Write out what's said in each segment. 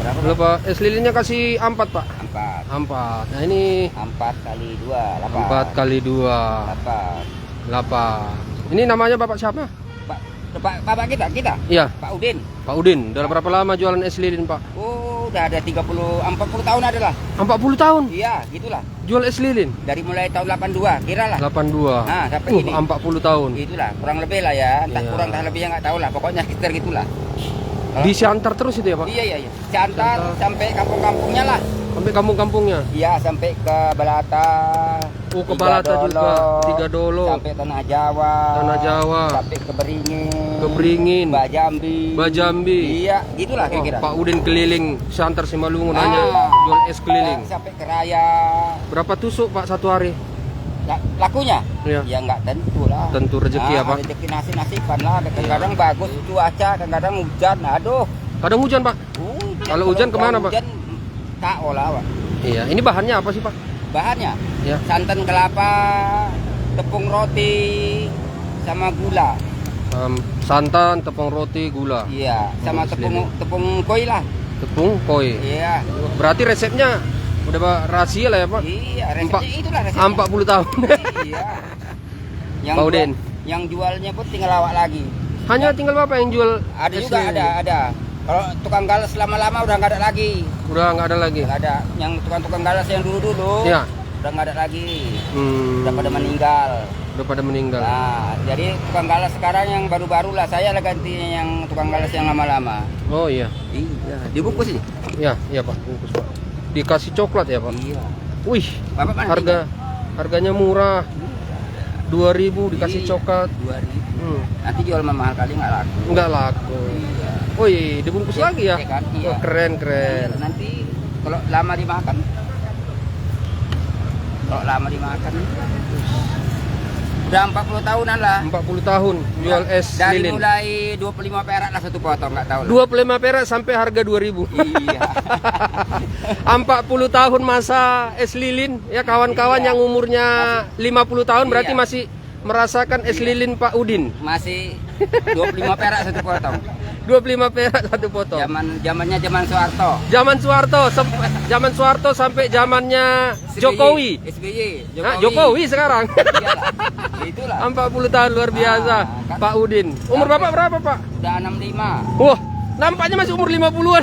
Berapa? Berapa? Es lilinnya kasih 4 Pak. 4. 4. Nah ini 4 kali 2, 8. 4 kali 2, 8. 8. Ini namanya Bapak siapa? Bapak kita? Iya. Pak Udin. Pak Udin. Udah berapa lama jualan es lilin Pak? Oh, udah ada 40 tahun ada lah. 40 tahun? Iya, gitulah. Jual es lilin? Dari mulai tahun 82, kira lah. 82. Nah, sampai ini. 40 tahun. Itulah, kurang lebih lah ya. Entah Iya. kurang entah lebihnya nggak tahu lah. Pokoknya sekitar gitulah. Di Siantar terus itu ya Pak? Iya. Ciantar sampai kampung-kampungnya lah. Sampai kampung-kampungnya? Iya, sampai ke Balata. Oh, ke Balata juga. Tiga Dolo. Sampai Tanah Jawa. Tanah Jawa. Sampai ke Beringin. Ke Beringin. Bajambi. Bajambi. Iya, gitulah kira-kira. Pak Udin keliling Siantar Simalungun hanya jual es keliling. Sampai ke Raya. Berapa tusuk Pak satu hari? Lakunya? Iya. Ya nggak tentu lah. Tentu rezeki ya Pak? Rezeki nasiban lah. Kadang-kadang bagus cuaca, kadang-kadang hujan. Aduh. Kadang hujan Pak? Kalau hujan kemana Pak? Hujan tak olah Pak. Iya, ini bahannya apa sih Pak? Bahannya? Ya. Santan kelapa, tepung roti, sama gula. Santan, tepung roti, gula. Iya, sama es tepung koi lah. Tepung koi. Iya. Berarti resepnya udah Pak rahasia lah ya Pak? Iya, resepnya itulah resepnya. 40 tahun. Iya. Pak Udin. Yang jualnya pun tinggal awak lagi. Hanya tinggal Bapak yang jual? Ada es juga, lilin? ada. Kalau tukang galas lama-lama udah nggak ada lagi. Udah nggak ada lagi? Nggak ada. Yang tukang galas yang dulu-dulu Iya. udah nggak ada lagi. Hmm. Udah pada meninggal. Udah pada meninggal. Nah, jadi tukang galas sekarang yang baru-baru lah. Saya lah gantinya yang tukang galas yang lama-lama. Oh iya. Iya, dibungkus ini. Iya Pak, bungkus Pak. Dikasih coklat ya Pak? Iya. Wih, Bapak mana harganya murah. 2.000 dikasih Iya, coklat. 2.000. Nanti jual mahal kali nggak laku. Nggak laku. Iya. Wih, dibungkus lagi ya? Iya kan? Iya. Wah, keren. Nanti kalau lama dimakan. Udah 40 tahunan lah. 40 tahun jual es Dari lilin. mulai 25 perak lah satu potong, nggak tahu lah. 25 perak sampai harga 2.000. Iya. 40 tahun masa es lilin ya kawan-kawan Iya. yang umurnya 50 tahun berarti Iya. masih merasakan es lilin Pak Udin. Masih 25 perak satu potong. 25 perak satu potong. Zamannya zaman Soeharto. Zaman Soeharto sampai zamannya Jokowi. SBY. Nah, Jokowi sekarang. Iyalah. Itulah. 40 tahun luar biasa. Kan. Pak Udin. Umur Bapak berapa Pak? Udah 65. Wah, nampaknya masih umur 50-an.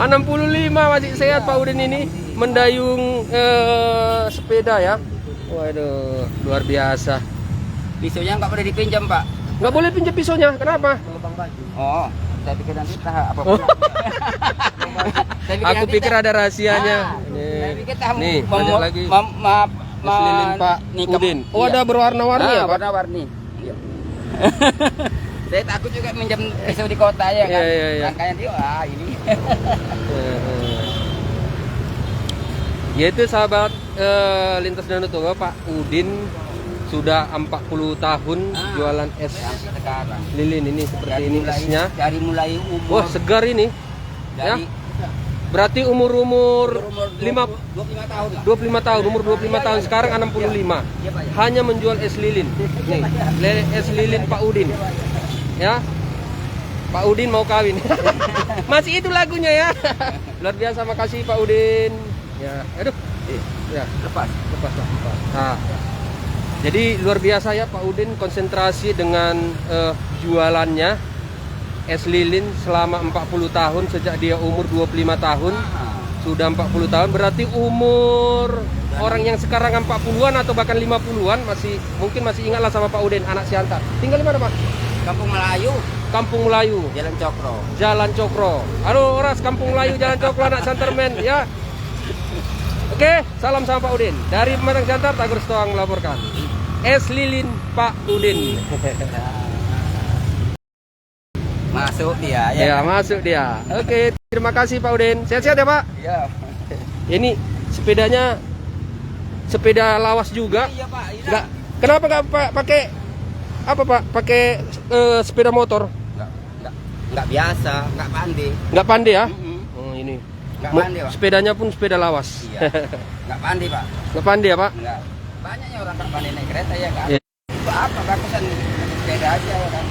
65 masih sehat Pak Udin ini mendayung sepeda ya. Waduh, luar biasa. Pisaunya nggak boleh dipinjam Pak. Nggak boleh pinjam pisaunya, kenapa? Oh, saya pikir nanti apa? Aku pikir ada rahasianya. Saya pikir tahu. Nih, lanjut lagi. Es lilin Pak Udin. Oh, ada berwarna-warni ya Pak? Warna-warni. Iya. Saya takut juga minjam pisau di kota ya kan. Iya. Makanya dia ini. Yaitu sahabat lintas danau Toba, Pak Udin sudah 40 tahun jualan es Sekarang. lilin ini seperti ini esnya. Dari mulai umur. Wah, segar ini. Ya. Dari Berarti umur 25 tahun lah. 25 tahun, umur 25 tahun sekarang 65. Iya, Pak, ya. Hanya menjual es lilin. Nih, es lilin Pak Udin. Ya. Pak Udin mau kawin. Masih itu lagunya ya. Luar biasa, makasih Pak Udin. Ya, aduh. Ya, Lepas. lepas. Nah, jadi luar biasa ya Pak Udin konsentrasi dengan jualannya es lilin selama 40 tahun sejak dia umur 25 tahun. Sudah 40 tahun berarti umur orang yang sekarang 40-an atau bahkan 50-an mungkin masih ingatlah sama Pak Udin, anak Siantar. Tinggal di mana Pak? Kampung Melayu, Kampung Melayu. Jalan Cokro. Jalan Cokro. Halo Oras, Kampung Melayu, Jalan Cokro, anak Santermen ya. Oke, salam sama Pak Udin. Dari Pematang Siantar, Tagor Stoang melaporkan. Es lilin Pak Udin. Masuk dia Ya, masuk dia. Oke, terima kasih Pak Udin. Sehat-sehat ya Pak. Iya. Ini sepedanya sepeda lawas juga. Iya Pak. Iya. Nggak, kenapa nggak pakai apa Pak? Pakai sepeda motor? Nggak biasa, nggak pandai. Nggak pandai ya? Mm-mm. Oh, ini. Nggak pandai Pak. Sepedanya pun sepeda lawas. Iya. Nggak pandai Pak. Nggak pandai ya Pak? Nggak. Banyaknya orang nggak pandai naik kereta ya kan. Iya. Apa bagusan sepeda aja ya kan.